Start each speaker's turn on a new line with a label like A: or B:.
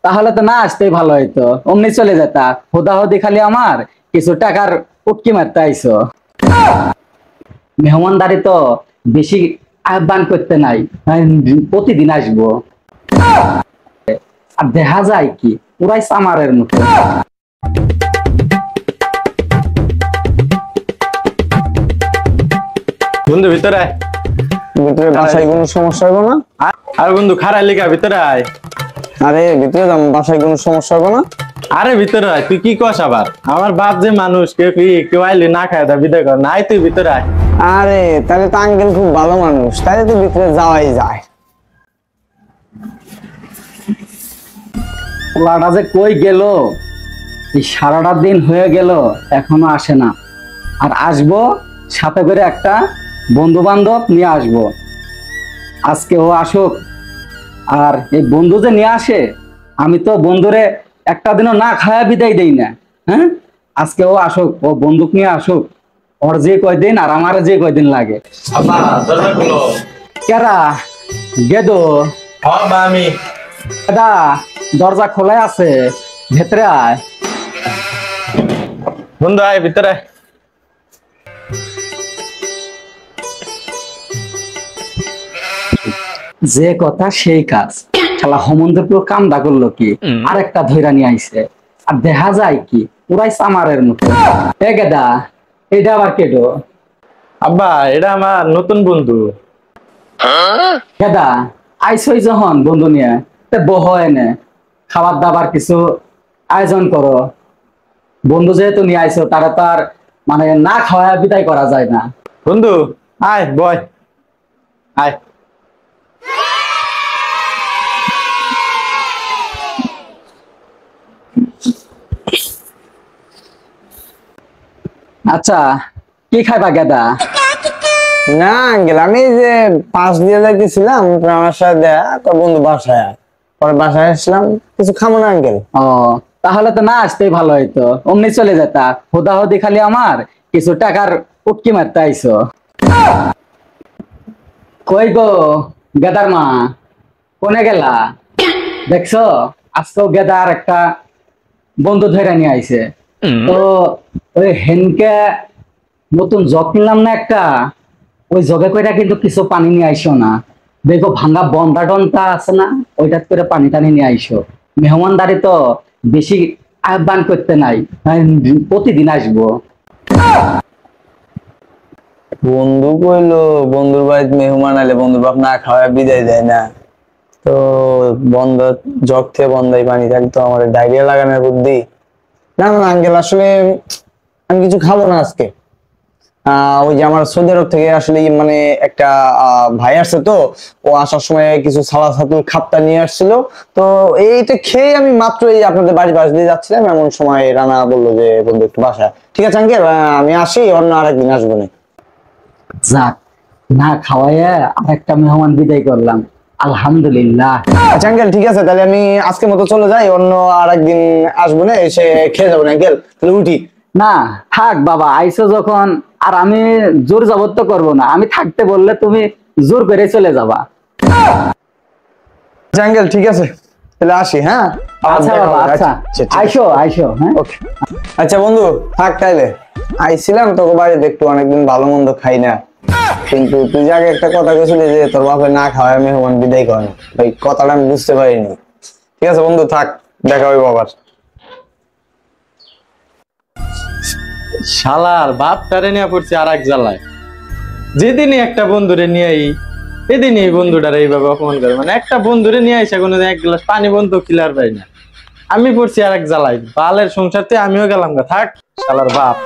A: তাহলে তো না আসতেই ভালো হইতো, অমনি চলে যেতা। হুদাহুদি খালি আমার কিছু টাকার উটকি মারতে আইসো। মেহমানদারি তো বেশি আহ্বান করতে নাই, প্রতিদিন আসবো। আর দেখা যায় কি পুরাই সামারের মতো।
B: বন্ধু ভিতরে আয়।
C: ভিতরে বাসায় কোনো সমস্যা হবে না?
B: আর বন্ধু খারাপ লিখা ভিতরে আয়।
C: আরে ভিতরে যাম, বাসায় কোনো সমস্যা হবে না?
B: আরে ভিতরে আয়, তুই কি কস আবার? আমার বাপ যে মানুষ, কেউ আইলে না খায় তা বিদায় কর না। আয় তুই ভিতরে আয়।
C: আরে তাহলে তো আঙ্কেল খুব ভালো মানুষ, তাহলে তো ভিতরে যাওয়াই যায়।
A: ওলাটা যে কই গেল, এই সারাটা দিন হয়ে গেল এখনো আসে না। আর আসবো সাথে করে একটা বন্ধু বান্ধব নিয়ে আসবো। আজকে ও আসুক। আর এই বন্ধু যে নিয়ে আসে, আমি তো বন্ধুরে একটা দিনও না খাওয়া বিদায় দেই না। হ্যাঁ, আজকে ও আসুক, ও বন্দুক নিয়ে আসুক। ওর যে কয়দিন আর আমার যে কয়দিন লাগে।
B: আব্বা দরজা খুলো।
A: কেরা গেদো?
B: হ্যাঁ বা আমি।
A: দাদা দরজা খোলাই আছে, ভেতরে আয়।
B: বন্ধু আয় ভিতরে আয়।
A: যে কথা সেই কাজ। শালা হোমন্তপুর কামডা করলো কি, আরেকটা ধৈরা নিয়ে আইছে। আর দেখা যায় কি পুরাই সামারের মতো। এ গেদা, এটা আবার কেডো?
B: আব্বা এটা আমার নতুন বন্ধু।
A: গেদা আইসই যখন বন্ধু নিয়ে, বহ এনে খাবার দাবার কিছু আয়োজন করো। বন্ধু যেহেতু নিয়ে আইসো, তারা তার মানে না খাওয়া বিদায় করা যায় না।
B: বন্ধু আয় বয় আয়।
A: আচ্ছা কি খাইবা গেদা?
C: না আঙ্কেল, আমি যে পাশ দিয়ে যাইতেছিলাম আমার সাথে তোর বন্ধু বাসায়, পরে বাসায় আসলাম, কিছু খাবো না আঙ্কেল।
A: ও তাহলে তো না আসতেই ভালো হইতো, অমনি চলে যেতা। হুদাহুদি খালি আমার কিছু টাকার উটকি মারতে আইসো। কই গো গেদার মা, কোনে গেলা? দেখছো আজকেও গেদার একটা বন্ধু ধরে নিয়ে আইছে। তো ওই হেনকে নতুন জগ কিনলাম না একটা, ওই জগে কইরা কিন্তু কিছু পানি নিয়ে আইসো না। দেখো ভাঙ্গা বন্ডা টন্টা আছে না, ওইটাত করে পানি টানি নিয়ে আইসো। মেহমানদারি তো বেশি আহ্বান করতে নাই, প্রতিদিন আসবো।
C: বন্ধু কইলো বন্ধুর বাড়িতে মেহমান আলে বন্ধুর বাপ না খাওয়া বিদায় দেয় না। তো বন্ধ জগ থেকে বন্ধাই পানি থাকতো, আমার ডায়রিয়া লাগানোর বুদ্ধি। না না আঙ্কেল, আসলে আমি কিছু খাবো না আজকে। ওই যে আমার সৌদি আরব থেকে আসলে মানে একটা ভাই আসছে, তো ও আসার সময় কিছু সালা সাতুল খাপ্তা নিয়ে আসছিল। তো এইটা খেয়ে আমি মাত্র এই আপনাদের বাড়ির পাশ দিয়ে যাচ্ছিলাম, এমন সময় রানা বললো যে বন্ধু একটু বাসায়। ঠিক আছে আঙ্কেল, আমি আসি, অন্য আরেকদিন আসবো না।
A: যাক, না খাওয়াইয়া আরেকটা মেহমান বিদায় করলাম, আলহামদুলিল্লাহ।
C: আচ্ছা আঙ্কেল ঠিক আছে, তাহলে আমি আজকের মতো চলে যাই, অন্য আরেকদিন আসবো না, এসে খেয়ে যাবো না আঙ্কেল, তাহলে উঠি।
A: না থাক বাবা, আইসো যখন আর আমি জোর জবরদস্ত করব না। আমি থাকতে বললে তুমি জোর করে চলে যাবা।
C: আচ্ছা আঙ্কেল ঠিক আছে, তাহলে আসি। হ্যাঁ
A: আচ্ছা বাবা, আচ্ছা আইসো আইসো। হ্যাঁ
C: ওকে। আচ্ছা বন্ধু থাক, তাইলে আইছিলাম তোকে বাড়িতে, একটু অনেকদিন ভালো মন্দ খাই না, কিন্তু তুই যে আগে একটা কথা বলছিলি যে তোর বাপে না খাওয়ায় মেহমান বিদায় করে না, ওই কথাটা আমি বুঝতে পারিনি। ঠিক আছে বন্ধু থাক, দেখা হইব আবার।
B: শালার বাপটারে নিয়ে পড়ছি আর এক জ্বালায়। যেদিনই একটা বন্ধুরে নিয়ে আই, সেদিনই এই বন্ধুটারে এইভাবে অপমান করে। মানে একটা বন্ধুরে নিয়ে আইসা কোনো এক গ্লাস পানি বন্ধু কিলার পাই না। আমি পড়ছি আর এক জ্বালায়, বালের সংসারতে আমিও গেলাম গা। থাক শালার বাপ।